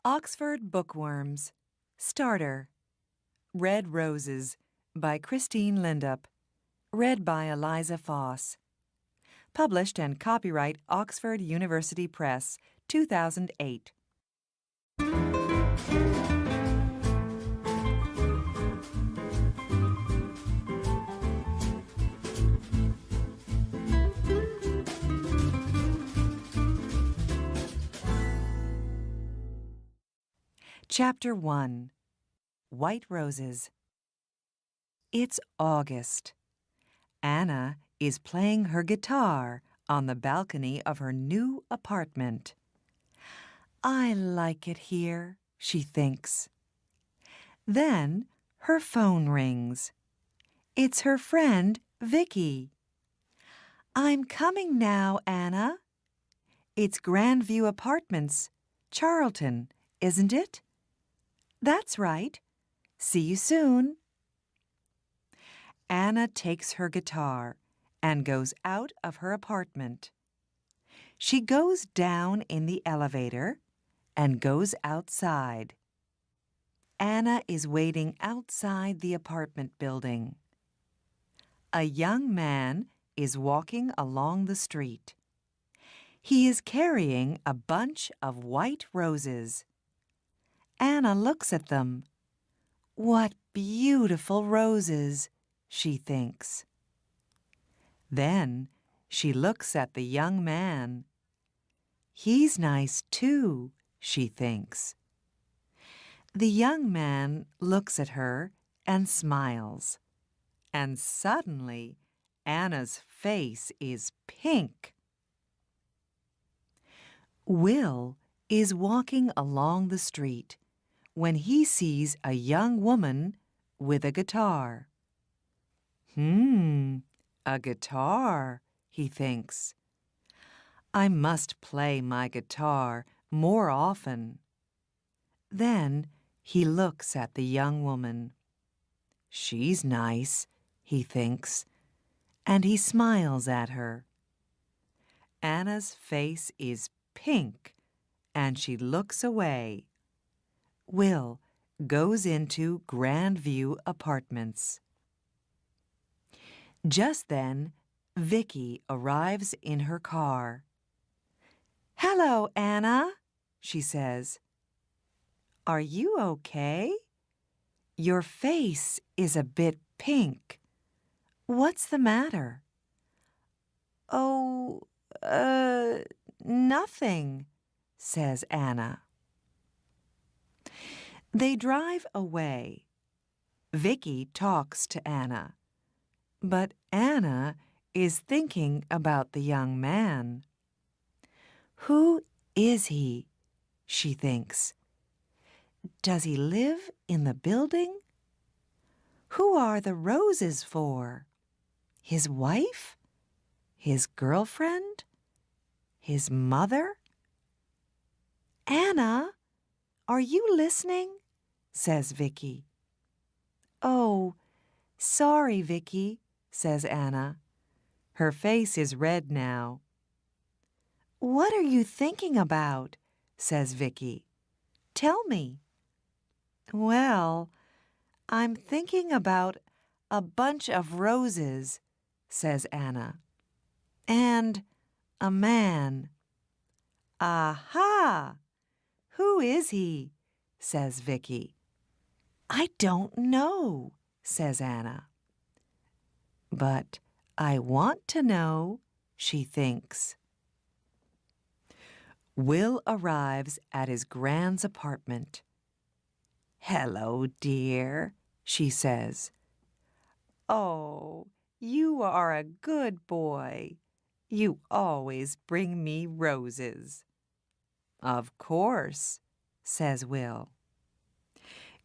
Oxford Bookworms. Starter. Red Roses by Christine Lindup. Read by Eliza Foss. Published and copyright Oxford University Press, 2008. Chapter 1. White Roses. It's August. Anna is playing her guitar on the balcony of her new apartment. I like it here, she thinks. Then her phone rings. It's her friend, Vicky. I'm coming now, Anna. It's Grandview Apartments, Charlton, isn't it? That's right. See you soon. Anna takes her guitar and goes out of her apartment. She goes down in the elevator and goes outside. Anna is waiting outside the apartment building. A young man is walking along the street. He is carrying a bunch of white roses. Anna looks at them. What beautiful roses, she thinks. Then she looks at the young man. He's nice too, she thinks. The young man looks at her and smiles. And suddenly, Anna's face is pink. Will is walking along the street when he sees a young woman with a guitar. A guitar, he thinks. I must play my guitar more often. Then he looks at the young woman. She's nice, he thinks, and he smiles at her. Anna's face is pink, and she looks away. Will goes into Grandview Apartments. Just then, Vicky arrives in her car. Hello, Anna, she says. Are you okay? Your face is a bit pink. What's the matter? Oh, nothing, says Anna. They drive away. Vicky talks to Anna, but Anna is thinking about the young man. Who is he? She thinks. Does he live in the building? Who are the roses for? His wife? His girlfriend? His mother? Anna, are you listening? Says Vicky. Oh, sorry, Vicky, says Anna. Her face is red now. What are you thinking about? Says Vicky. Tell me. Well, I'm thinking about a bunch of roses, says Anna. And a man. Aha! Who is he? Says Vicky. I don't know, says Anna. But I want to know, she thinks. Will arrives at his grand's apartment. Hello, dear, she says. Oh, you are a good boy. You always bring me roses. Of course, says Will.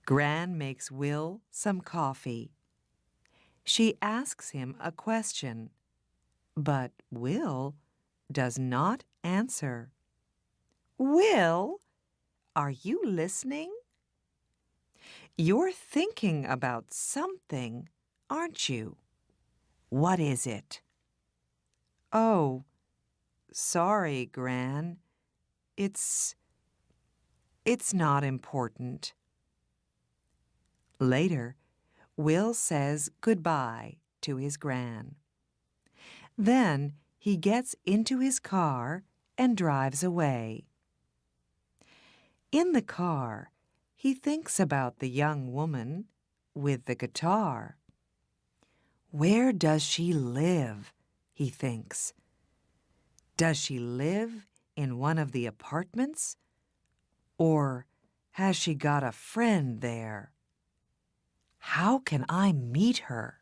Gran makes Will some coffee. She asks him a question, but Will does not answer. Will, are you listening? You're thinking about something, aren't you? What is it? Oh, sorry, Gran. It's It's not important. Later, Will says goodbye to his Gran. Then he gets into his car and drives away. In the car, he thinks about the young woman with the guitar. Where does she live? He thinks. Does she live in one of the apartments? Or has she got a friend there? How can I meet her?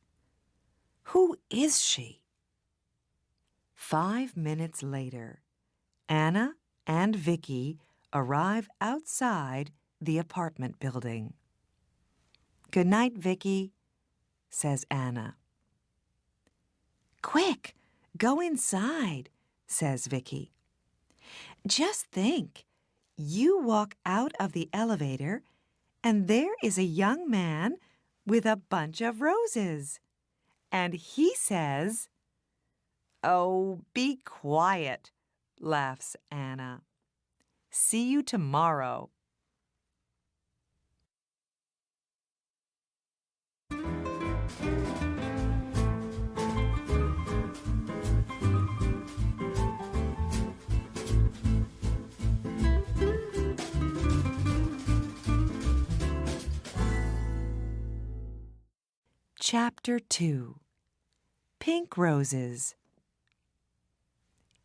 Who is she? 5 minutes later, Anna and Vicky arrive outside the apartment building. "Good night, Vicky," says Anna. "Quick, go inside," says Vicky. "Just think, you walk out of the elevator and there is a young man with a bunch of roses. And he says—" "Oh, be quiet," laughs Anna. "See you tomorrow." Chapter 2. Pink Roses.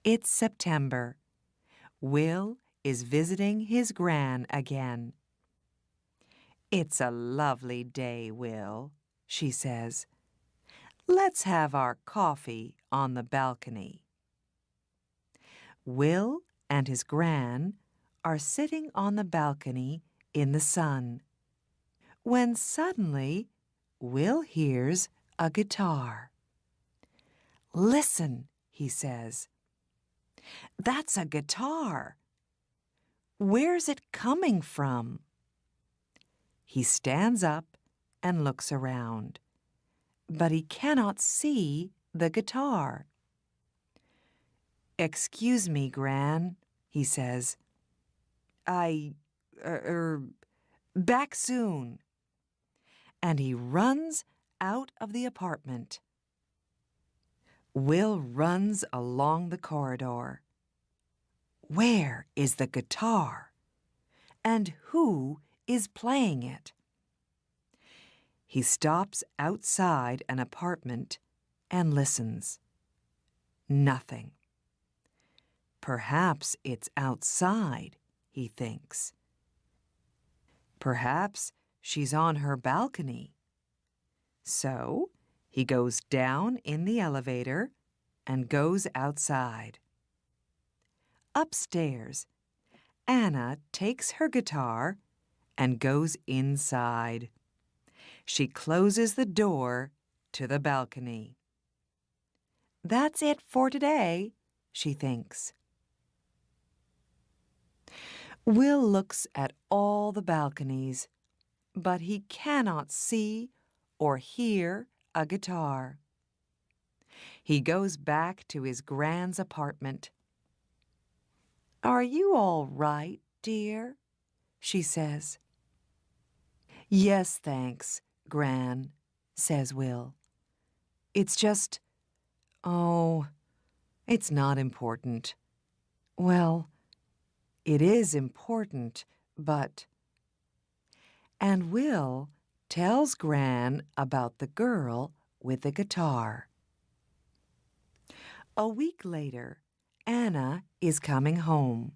It's September. Will is visiting his Gran again. "It's a lovely day, Will," she says. "Let's have our coffee on the balcony." Will and his Gran are sitting on the balcony in the sun, when suddenly Will hears a guitar. "Listen," he says. "That's a guitar. Where's it coming from?" He stands up and looks around, but he cannot see the guitar. "Excuse me, Gran," he says. Back soon." And he runs out of the apartment. Will runs along the corridor. Where is the guitar? And who is playing it? He stops outside an apartment and listens. Nothing. Perhaps it's outside, he thinks. Perhaps she's on her balcony. So he goes down in the elevator and goes outside. Upstairs, Anna takes her guitar and goes inside. She closes the door to the balcony. That's it for today, she thinks. Will looks at all the balconies, but he cannot see or hear a guitar. He goes back to his Gran's apartment. "Are you all right, dear?" she says. "Yes, thanks, Gran," says Will. "It's just, oh, it's not important." "Well, it is important, but—" And Will tells Gran about the girl with the guitar. A week later, Anna is coming home.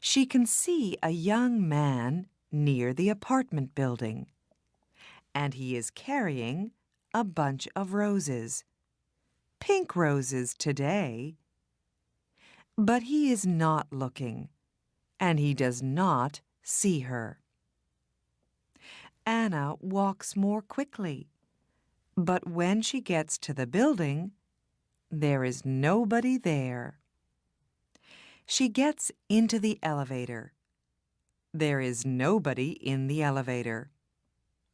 She can see a young man near the apartment building, and he is carrying a bunch of roses. Pink roses today. But he is not looking, and he does not see her. Anna walks more quickly, but when she gets to the building, there is nobody there. She gets into the elevator. There is nobody in the elevator,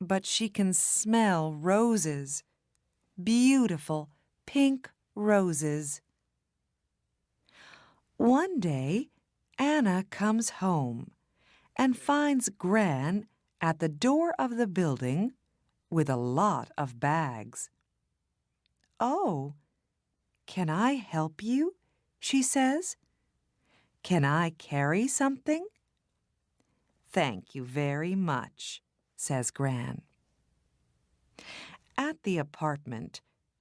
but she can smell roses, beautiful pink roses. One day, Anna comes home and finds Gran at the door of the building with a lot of bags. "Oh, can I help you?" she says. "Can I carry something?" "Thank you very much," says Gran. At the apartment,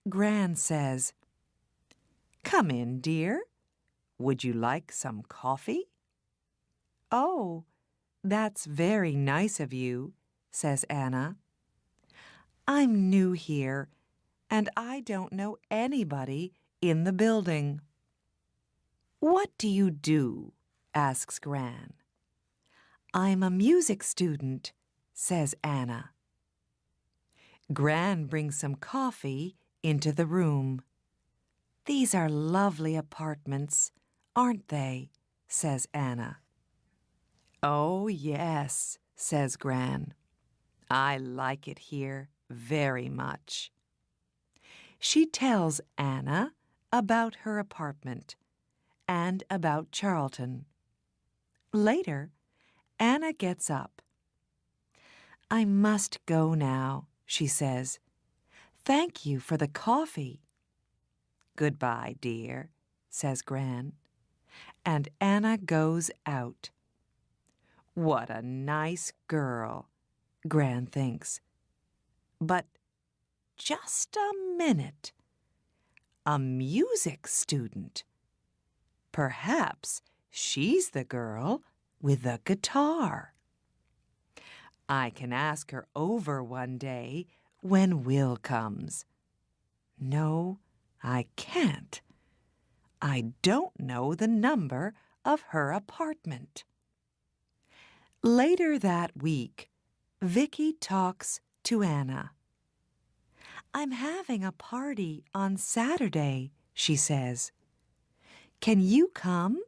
Gran says, "Come in, dear. Would you like some coffee?" "Oh, that's very nice of you," says Anna. "I'm new here, and I don't know anybody in the building." "What do you do?" asks Gran. "I'm a music student," says Anna. Gran brings some coffee into the room. "These are lovely apartments, aren't they?" says Anna. "Oh, yes," says Gran. "I like it here very much." She tells Anna about her apartment and about Charlton. Later, Anna gets up. "I must go now," she says. "Thank you for the coffee." "Goodbye, dear," says Gran. And Anna goes out. What a nice girl, Gran thinks. But just a minute. A music student. Perhaps she's the girl with the guitar. I can ask her over one day when Will comes. No, I can't. I don't know the number of her apartment. Later that week, Vicky talks to Anna. "I'm having a party on Saturday," she says. "Can you come?"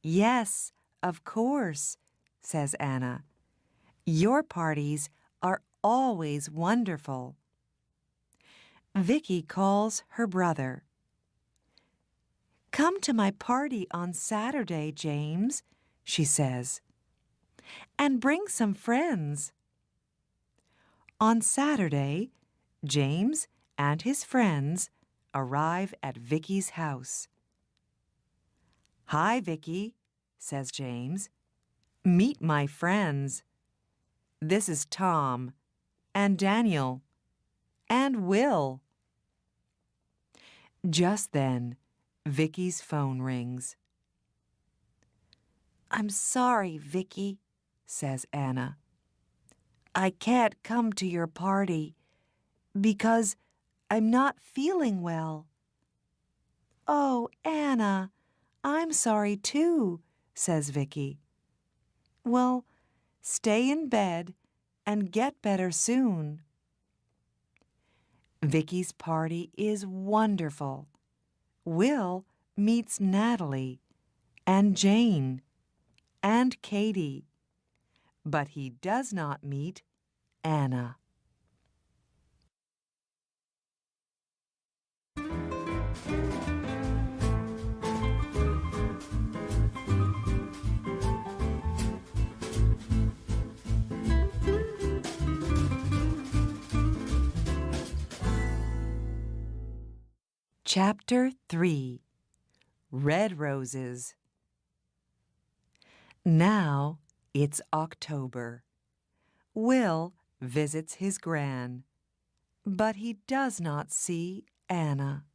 "Yes, of course," says Anna. "Your parties are always wonderful." Vicky calls her brother. "Come to my party on Saturday, James," she says, "and bring some friends." On Saturday, James and his friends arrive at Vicky's house. "Hi, Vicky," says James. "Meet my friends. This is Tom and Daniel and Will." Just then, Vicky's phone rings. "I'm sorry, Vicky," says Anna. "I can't come to your party because I'm not feeling well." "Oh, Anna, I'm sorry too," says Vicky. "Well, stay in bed and get better soon." Vicky's party is wonderful. Will meets Natalie and Jane and Katie, but he does not meet Anna. Chapter 3. Red Roses. Now it's October. Will visits his gran, but he does not see Anna.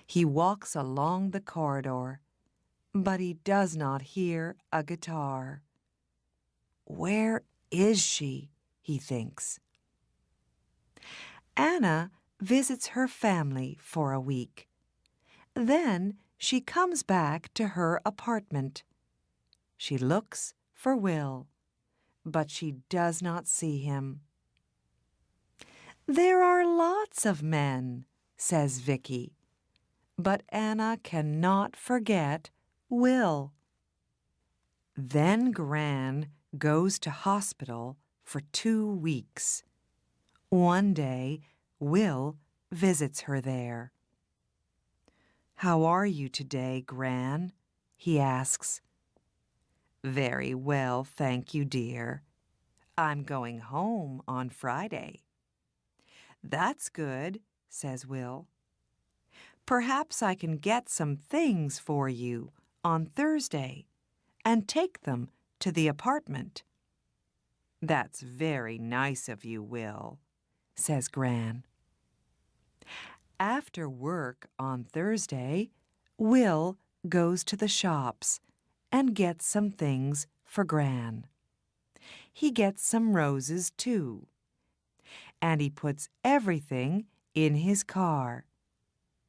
He walks along the corridor, but he does not hear a guitar. Where is she? He thinks. Anna visits her family for a week. Then she comes back to her apartment. She looks for Will, but she does not see him. "There are lots of men," says Vicky, but Anna cannot forget Will. Then Gran goes to hospital for 2 weeks. One day, Will visits her there. "How are you today, Gran?" he asks. Very well, thank you, dear. I'm going home on Friday. That's good, says Will. Perhaps I can get some things for you on Thursday and take them to the apartment. That's very nice of you, Will, says Gran. After work on Thursday, Will goes to the shops and gets some things for Gran. He gets some roses, too, and he puts everything in his car.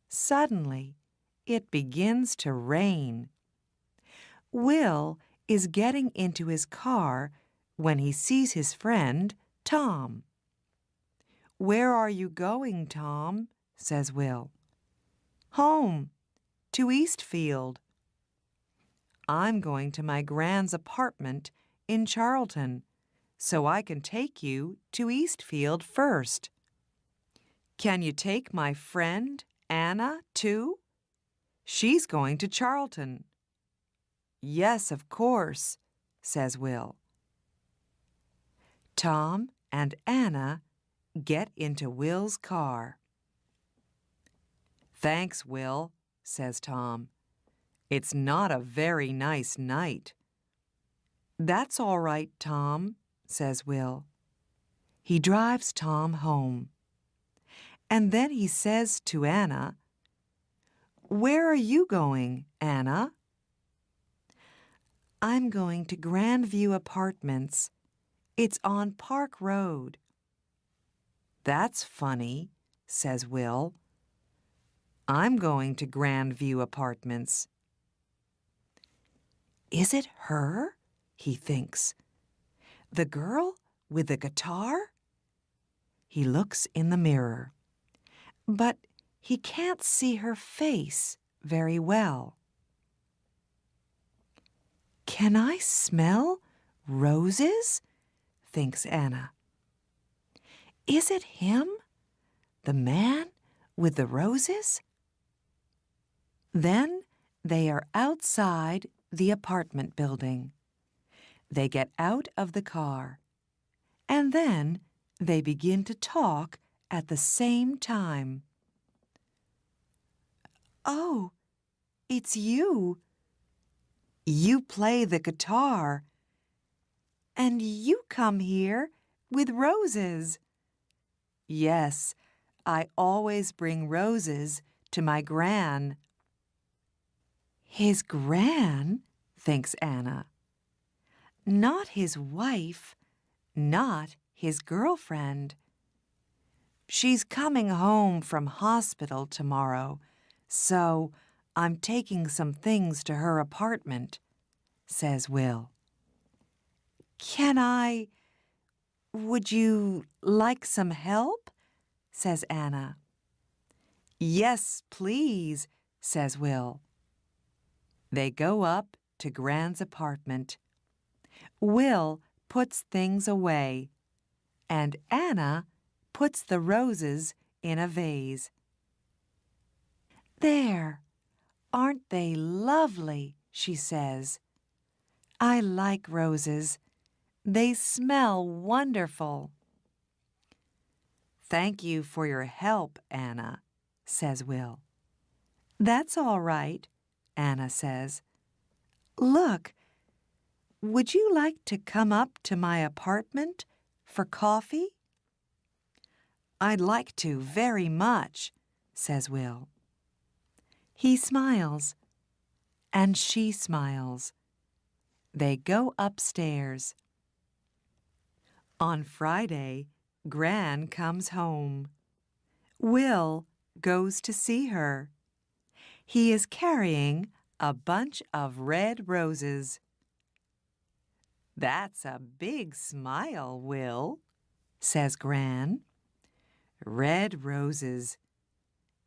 Suddenly, it begins to rain. Will is getting into his car when he sees his friend, Tom. "Where are you going, Tom?" says Will. "Home, to Eastfield." "I'm going to my Gran's apartment in Charlton, so I can take you to Eastfield first." "Can you take my friend, Anna, too? She's going to Charlton." "Yes, of course," says Will. Tom and Anna get into Will's car. "Thanks, Will," says Tom. "It's not a very nice night." "That's all right, Tom," says Will. He drives Tom home. And then he says to Anna, "Where are you going, Anna?" "I'm going to Grandview Apartments. It's on Park Road." "That's funny," says Will. "I'm going to Grandview Apartments." "Is it her?" he thinks. "The girl with the guitar?" He looks in the mirror, but he can't see her face very well. "Can I smell roses?" thinks Anna. "Is it him, the man with the roses?" Then they are outside the apartment building. They get out of the car, and then they begin to talk at the same time. "Oh, it's you. You play the guitar, and you come here with roses." "Yes, I always bring roses to my Gran." "His Gran?" thinks Anna. "Not his wife, not his girlfriend. She's coming home from hospital tomorrow, so I'm taking some things to her apartment," says Will. Would you like some help?" says Anna. "Yes, please," says Will. They go up to Gran's apartment. Will puts things away, and Anna puts the roses in a vase. "There, aren't they lovely?" she says. "I like roses. They smell wonderful." "Thank you for your help, Anna," says Will. "That's all right," Anna says. "Look, would you like to come up to my apartment for coffee?" "I'd like to very much," says Will. He smiles, and she smiles. They go upstairs. On Friday, Gran comes home. Will goes to see her. He is carrying a bunch of red roses. "That's a big smile, Will," says Gran. "Red roses.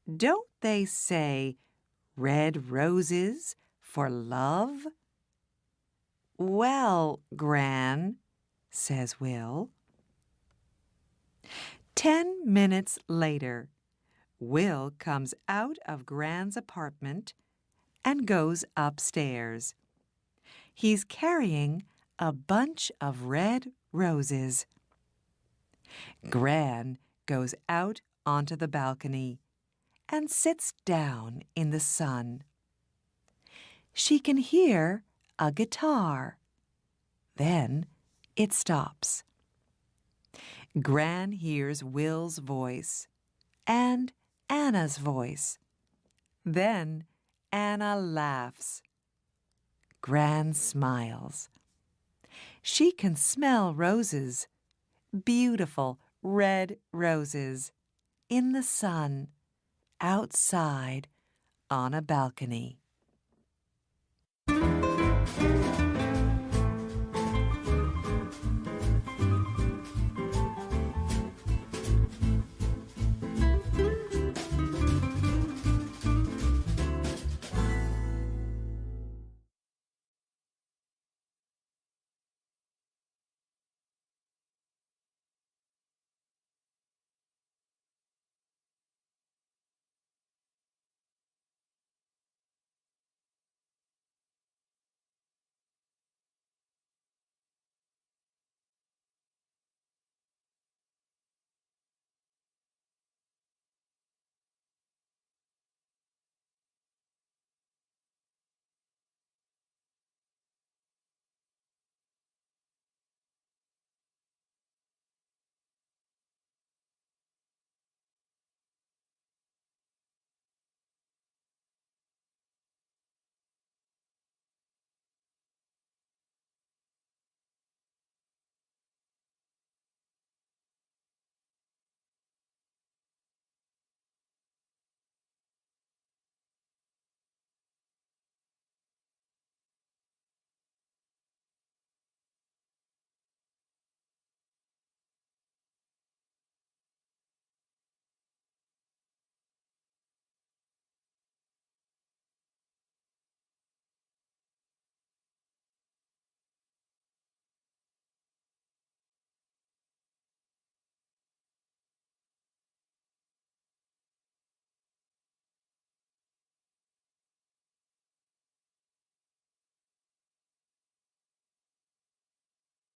Don't they say red roses for love?" "Well, Gran," says Will. 10 minutes later, Will comes out of Gran's apartment and goes upstairs. He's carrying a bunch of red roses. Gran goes out onto the balcony and sits down in the sun. She can hear a guitar. Then it stops. Gran hears Will's voice and Anna's voice. Then Anna laughs. Gran smiles. She can smell roses, beautiful red roses, in the sun, outside on a balcony.